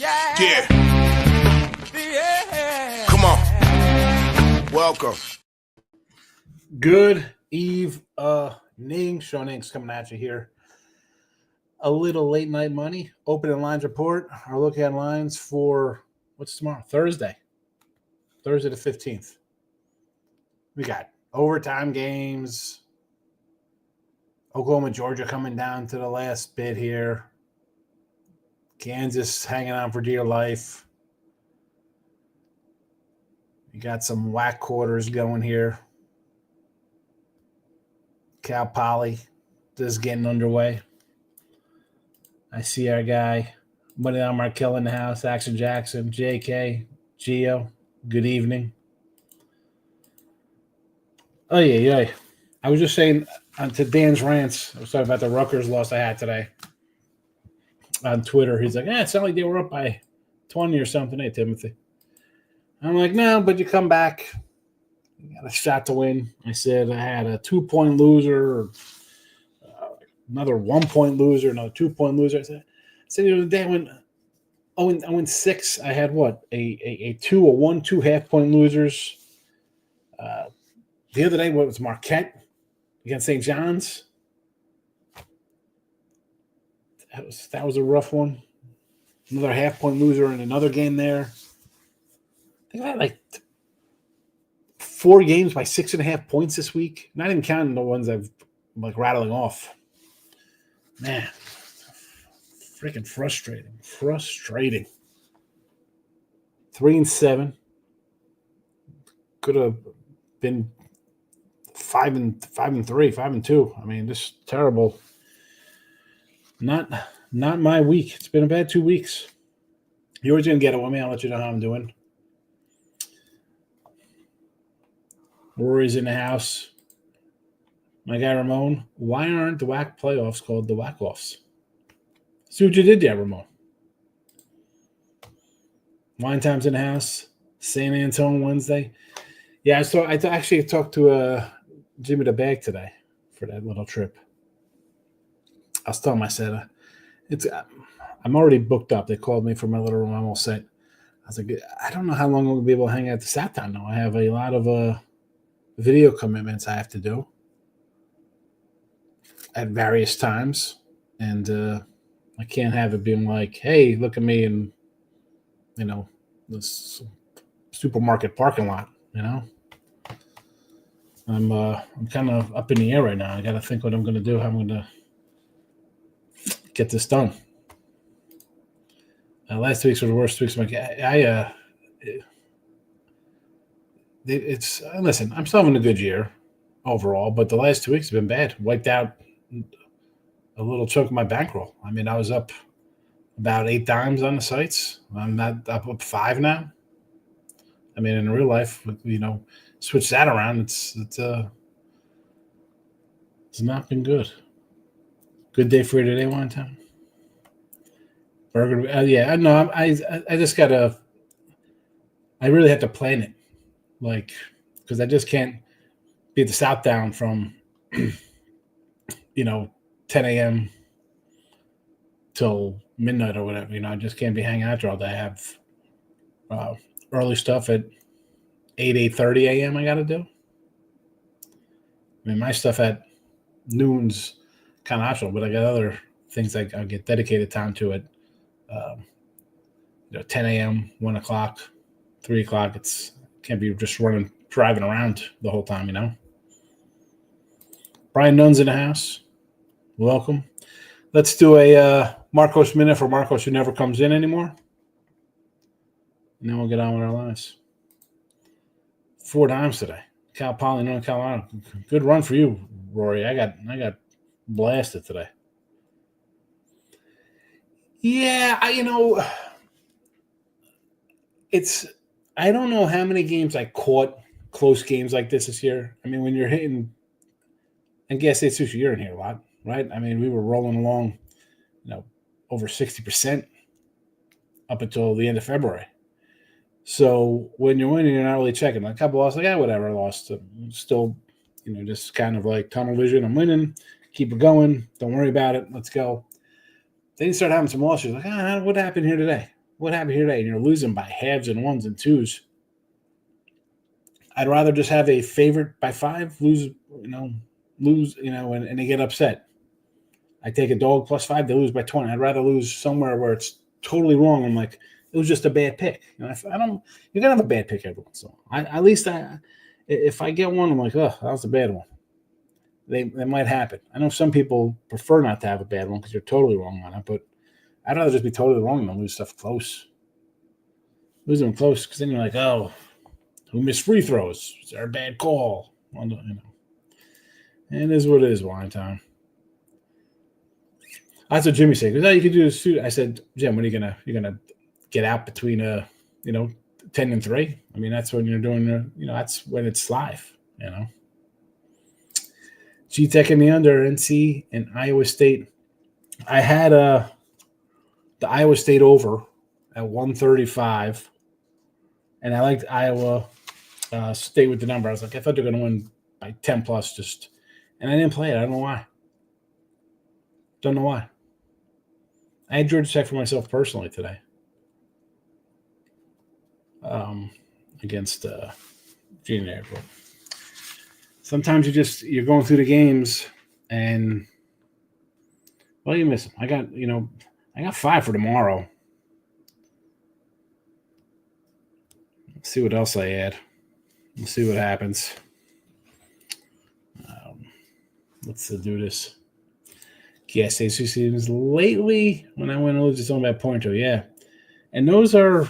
Yeah. Come on. Welcome. Good evening. Sean Inks coming at you here. A little late night money. Opening lines report. Our look at lines for what's tomorrow? Thursday the 15th. We got overtime games. Oklahoma, Georgia coming down to the last bit here. Kansas hanging on for dear life. You got some whack quarters going here. Cal Poly just getting underway. I see our guy, Money on Markel in the house, Action Jackson, JK, Gio. Good evening. Oh, yeah. I was just saying to Dan's rants, I was talking about the Rutgers loss I had today on Twitter. He's like, it sounded like they were up by 20 or something. Hey, Timothy. I'm like, no, but you come back. You got a shot to win. I said I had a 2-point loser, another 1-point loser, another 2-point loser. I said the day I went 6. I had what? A 1, 2 half-point losers. The other day, what was Marquette against St. John's? That was a rough one. Another half-point loser in another game there. I think I had like 4 games by 6.5 points this week. Not even counting the ones I've like rattling off. Man, freaking frustrating. 3-7. Could have been 5-3, 5-2. I mean, just terrible. Not my week. It's been a bad 2 weeks. You're always gonna get it with me. I'll let you know how I'm doing. Rory's in the house. My guy Ramon. Why aren't the WAC playoffs called the WAC-offs? See what you did there, Ramon. Wine Time's in the house. St. Antonio Wednesday. Yeah, so I actually talked to Jimmy the Bag today for that little trip. I was telling him, I said, I'm already booked up. They called me for my little room. I'm all set. I was like, I don't know how long I'm going to be able to hang out the Southtown now. I have a lot of video commitments I have to do at various times. And I can't have it being like, hey, look at me in, this supermarket parking lot, I'm kind of up in the air right now. I got to think what I'm going to do, how I'm going to get this done. Last 2 weeks were the worst weeks. Listen, I'm still having a good year overall, but the last 2 weeks have been bad. Wiped out a little chunk of my bankroll. I mean, I was up about 8 dimes on the sites. I'm not up 5 now. I mean, in real life, switch that around. It's not been good. Good day for you today, Wine Time. Burger, yeah. No, I just gotta. I really have to plan it, because I just can't be at the Southdown from, 10 a.m. till midnight or whatever. I just can't be hanging out there all day. I have early stuff at 8:30 a.m. I got to do. I mean, my stuff at noon's kind of optional, but I got other things I'll get dedicated time to at 10 a.m., 1 o'clock, 3 o'clock. It can't be just driving around the whole time, Brian Nunn's in the house. Welcome. Let's do a Marcos minute for Marcos who never comes in anymore. And then we'll get on with our lives. 4 dimes today. Cal Poly, North Carolina. Good run for you, Rory. I got blasted today. Yeah, I don't know how many games I caught close games like this year. I mean, when you're hitting, I guess it's just you're in here a lot, right? I mean, we were rolling along, over 60% up until the end of February. So when you're winning, you're not really checking. Like a couple lost, whatever, I lost. Still, just kind of like tunnel vision. I'm winning. Keep it going. Don't worry about it. Let's go. Then you start having some losses. Like, what happened here today? what happened here today? And you're losing by halves and ones and twos. I'd rather just have a favorite by 5, lose, and they get upset. I take a dog plus 5, they lose by 20. I'd rather lose somewhere where it's totally wrong. I'm like, it was just a bad pick. I don't. You're gonna have a bad pick every once in a while. At least if I get one, I'm like, oh, that was a bad one. They might happen. I know some people prefer not to have a bad one because you're totally wrong on it, but I'd rather just be totally wrong than lose stuff close. Lose them close because then you're like, oh, who missed free throws? Is there a bad call? It is what it is, wine time. That's what Jimmy said. Because you could do this too. I said, Jim, when are you're gonna get out between 10 and 3? I mean, that's when you're doing that's when it's live, G-Tech in the under, NC and Iowa State. I had the Iowa State over at 135, and I liked Iowa State with the number. I was like, I thought they were going to win by 10 plus, and I didn't play it. I don't know why. I had Georgia Tech for myself personally today against Virginia. Sometimes you're going through the games and you miss them. I got 5 for tomorrow. Let's see what else I add. We'll see what happens. Let's do this. Gas stations lately when I went to lose, it's only about point 2. Yeah, and those are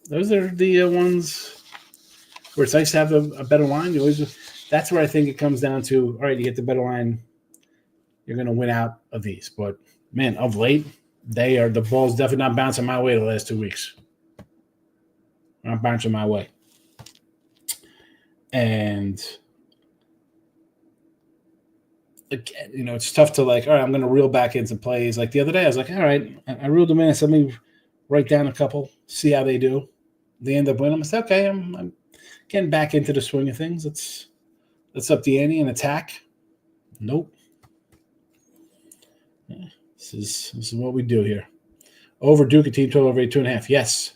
the ones where it's nice to have a better line. That's where I think it comes down to. All right, you get the better line, you're going to win out of these. But man, of late, the ball's definitely not bouncing my way the last 2 weeks. Not bouncing my way, and again, it's tough to all right, I'm going to reel back into plays. Like the other day, I was like, all right, I reeled them in. I said, let me write down a couple, see how they do. They end up winning. I said, okay, I'm getting back into the swing of things. Let's up the ante and attack. Nope. Yeah, this is what we do here. Over Duke, a team total over 82.5. Yes.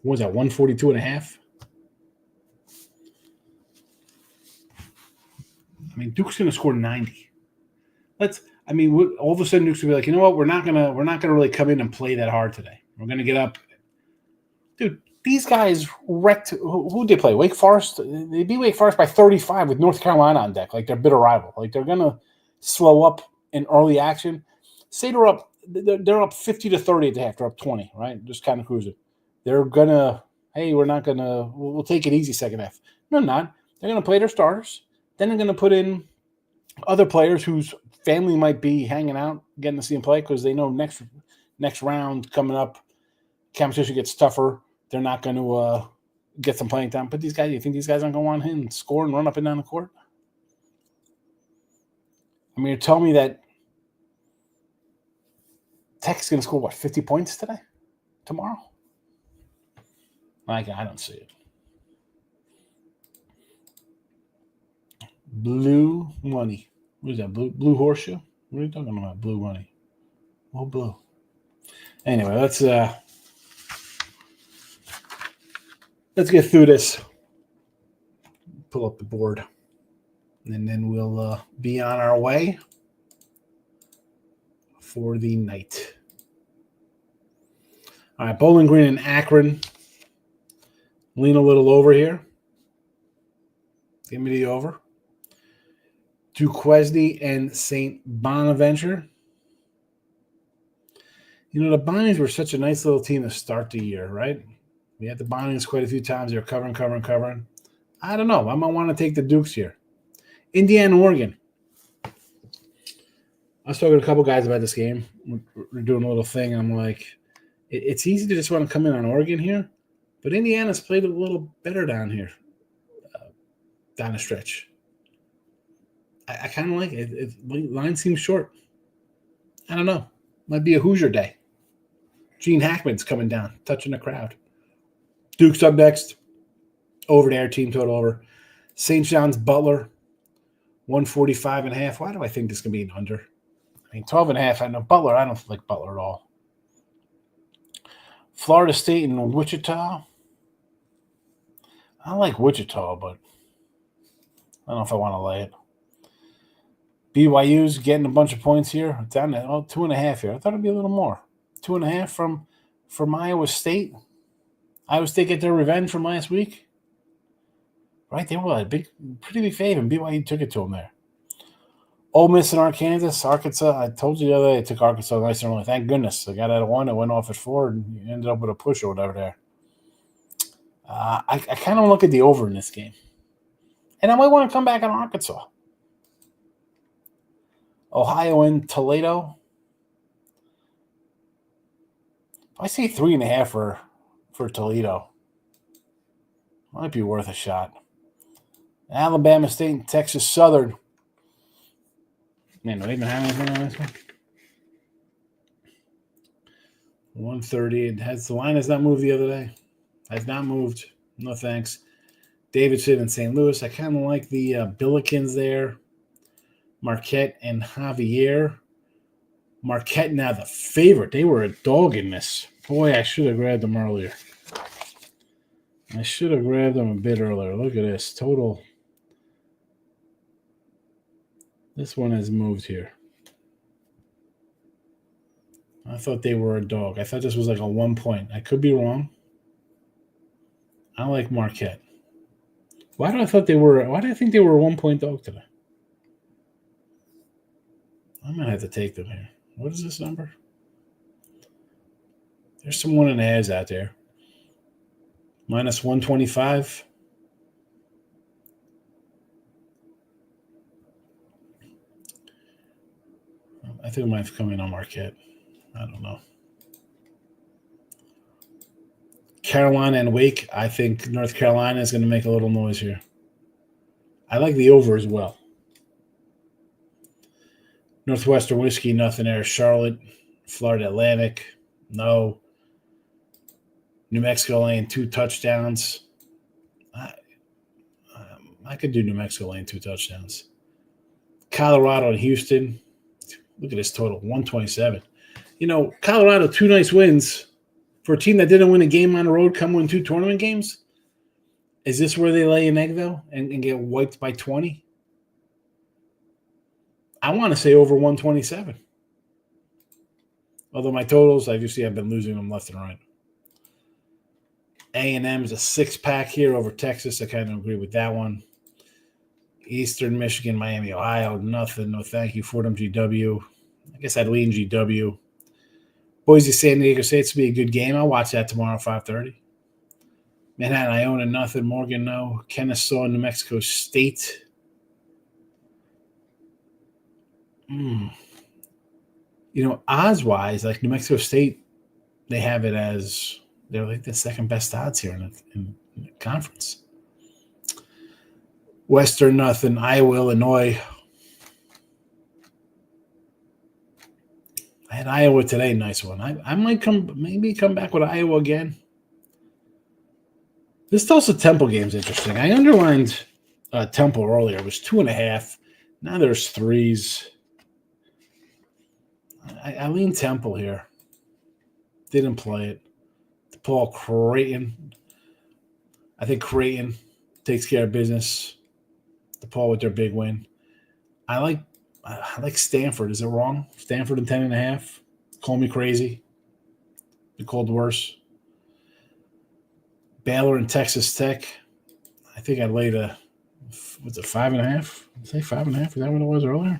What was that, 142.5? I mean, Duke's going to score 90. All of a sudden Duke's going to be like, you know what? We're not going to really come in and play that hard today. We're going to get up. Dude, these guys wrecked. Who did they play? Wake Forest. They beat Wake Forest by 35 with North Carolina on deck. Like, they're bitter rival. Like, they're going to slow up in early action. Say they're up 50-30 at the half. They're up 20, right? Just kind of cruising. They're going to, hey, we'll take it easy second half. No, not. They're going to play their starters. Then they're going to put in other players whose family might be hanging out, getting to see them play because they know next round coming up, competition gets tougher. They're not going to get some playing time. But these guys, you think these guys aren't going to want him and score and run up and down the court? I mean, you're telling me that Tech's going to score, 50 points tomorrow? I don't see it. Blue money. What is that? Blue horseshoe? What are you talking about? Blue money. Oh, blue. Anyway, let's get through this. Pull up the board. And then we'll be on our way for the night. All right, Bowling Green and Akron. Lean a little over here. Give me the over. Duquesne and St. Bonaventure. The Bonnies were such a nice little team to start the year, right? We had the Bonnies quite a few times. They were covering. I don't know. I might want to take the Dukes here. Indiana, Oregon. I was talking to a couple guys about this game. We're doing a little thing, and I'm like, it's easy to just want to come in on Oregon here, but Indiana's played a little better down here, down the stretch. I kind of like it. Line seems short. I don't know. Might be a Hoosier day. Gene Hackman's coming down, touching the crowd. Duke's up next. Over there, team total over. St. John's Butler, 145.5. Why do I think this can be an under? 12.5. I know Butler. I don't like Butler at all. Florida State and Wichita. I like Wichita, but I don't know if I want to lay it. BYU's getting a bunch of points here. Down to 2.5 here. I thought it'd be a little more. 2.5 from Iowa State. Iowa State get their revenge from last week. Right? They were a pretty big favorite. BYU took it to them there. Ole Miss and Arkansas. I told you the other day I took Arkansas nice and early. Thank goodness. I got out of 1. It went off at 4, and you ended up with a push or whatever there. I kind of look at the over in this game. And I might want to come back on Arkansas. Ohio and Toledo. I say 3.5 for Toledo. Might be worth a shot. Alabama State and Texas Southern. Man, do they even have anything on this one? 130. The line has not moved the other day. Has not moved. No thanks. Davidson and St. Louis. I kind of like the Billikens there. Marquette and Javier. Marquette now the favorite. They were a dog in this. Boy, I should have grabbed them earlier. I should have grabbed them a bit earlier. Look at this. Total. This one has moved here. I thought they were a dog. I thought this was like a 1 point. I could be wrong. I like Marquette. Why do I think they were a 1 point dog today? I might have to take them here. What is this number? There's some 1.5s out there. Minus 125. I think I might have come in on Marquette. I don't know. Carolina and Wake. I think North Carolina is going to make a little noise here. I like the over as well. Northwestern Whiskey, nothing there. Charlotte, Florida Atlantic, no. New Mexico laying 2 touchdowns. I could do New Mexico laying 2 touchdowns. Colorado and Houston. Look at this total, 127. Colorado, 2 nice wins. For a team that didn't win a game on the road, come win 2 tournament games? Is this where they lay an egg, though, and get wiped by 20? I want to say over 127. Although my totals, I've been losing them left and right. A&M is a 6-pack here over Texas. I kind of agree with that one. Eastern Michigan, Miami, Ohio, nothing. No thank you. Fordham, GW. I guess I'd lean GW. Boise, San Diego State to be a good game. I'll watch that tomorrow at 5:30. Manhattan, Iona, nothing. Morgan, no. Kennesaw, New Mexico State. Odds-wise, like New Mexico State, they have it as they're like the second best odds here in the conference. Western, nothing. Iowa, Illinois. I had Iowa today, nice one. I might come back with Iowa again. This Tulsa Temple game is interesting. I underlined Temple earlier. It was 2.5. Now there's 3s. I lean Temple here. Didn't play it. DePaul, Creighton. I think Creighton takes care of business. DePaul with their big win. I like Stanford. Is it wrong? Stanford in 10.5. Call me crazy. Be called worse. Baylor and Texas Tech. I think I'd lay the 5.5? I'd say 5.5. Is that what it was earlier?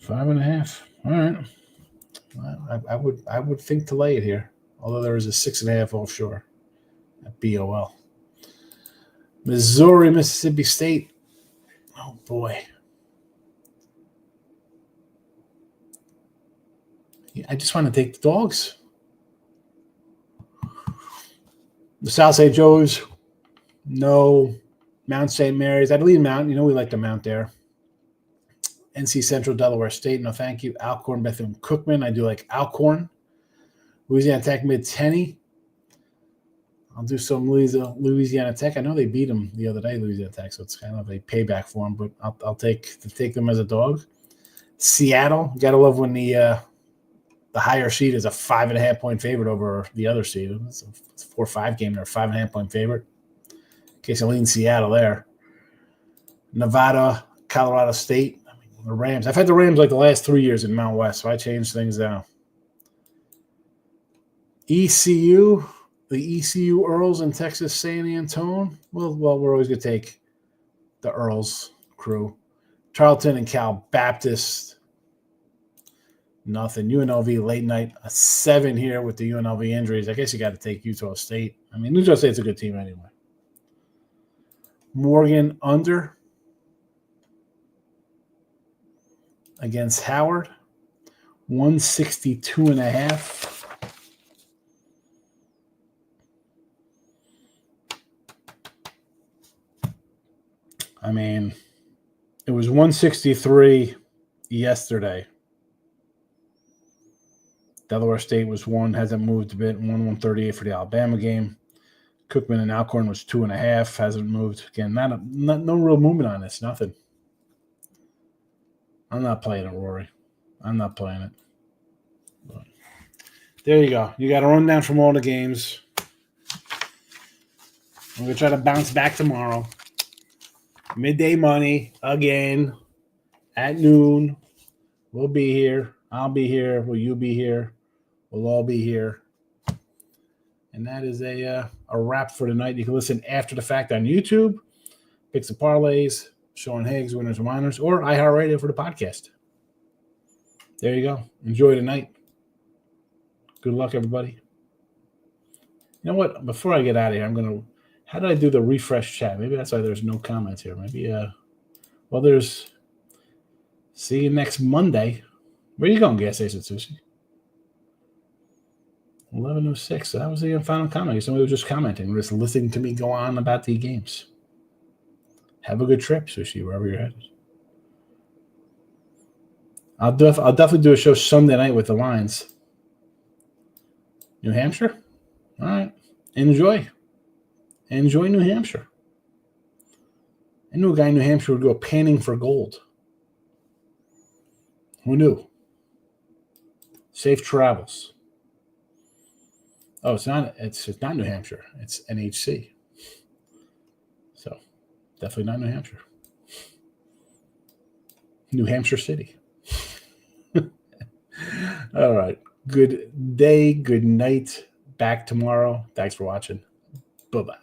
$5.5. All right. I would think to lay it here, although there is a 6.5 offshore at BOL. Missouri, Mississippi State. Oh boy. I just want to take the dogs. The South St. Joe's, no. Mount St. Mary's. I'd leave Mount. We like the Mount there. NC Central, Delaware State. No, thank you. Alcorn, Bethune-Cookman. I do like Alcorn. Louisiana Tech, Mid-Tenney. I'll do some Louisiana Tech. I know they beat them the other day, Louisiana Tech, so it's kind of a payback for them. But I'll take them as a dog. Seattle, gotta love when the higher seed is a 5.5-point favorite over the other seed. It's a 4-5 game. They're a 5.5-point favorite. In case I lean Seattle there. Nevada, Colorado State. I mean, the Rams. I've had the Rams like the last 3 years in Mount West, so I changed things now. ECU, the ECU Earls in Texas, San Antonio. Well, we're always going to take the Earls crew. Tarleton and Cal Baptist. Nothing. UNLV late night. A 7 here with the UNLV injuries. I guess you got to take Utah State. I mean, Utah State's a good team anyway. Morgan under against Howard. 162.5. I mean, it was 163 yesterday. Delaware State was one, hasn't moved a bit. 138 for the Alabama game. Cookman and Alcorn was 2.5, hasn't moved. Again, no real movement on this, nothing. I'm not playing it, Rory. I'm not playing it. But there you go. You got a rundown from all the games. I'm going to try to bounce back tomorrow. Midday money again at noon. We'll be here. I'll be here. Will you be here? We'll all be here. And that is a wrap for tonight. You can listen after the fact on YouTube, Picks and Parlays, Sean Higgs, Winners and Minors, or iHeartRadio for the podcast. There you go. Enjoy the night. Good luck, everybody. You know what? Before I get out of here, I'm going to – how did I do the refresh chat? Maybe that's why there's no comments here. Maybe there's – see you next Monday. Where are you going, Gas Station Sushi? 11:06. So that was the final comment. Somebody was just commenting, just listening to me go on about the games. Have a good trip, Sushi, wherever you're headed. I'll definitely do a show Sunday night with the Lions. New Hampshire? All right. Enjoy. Enjoy New Hampshire. I knew a guy in New Hampshire would go panning for gold. Who knew? Safe travels. Oh, it's not New Hampshire. It's NHC. So definitely not New Hampshire. New Hampshire City. All right. Good day. Good night. Back tomorrow. Thanks for watching. Bye-bye.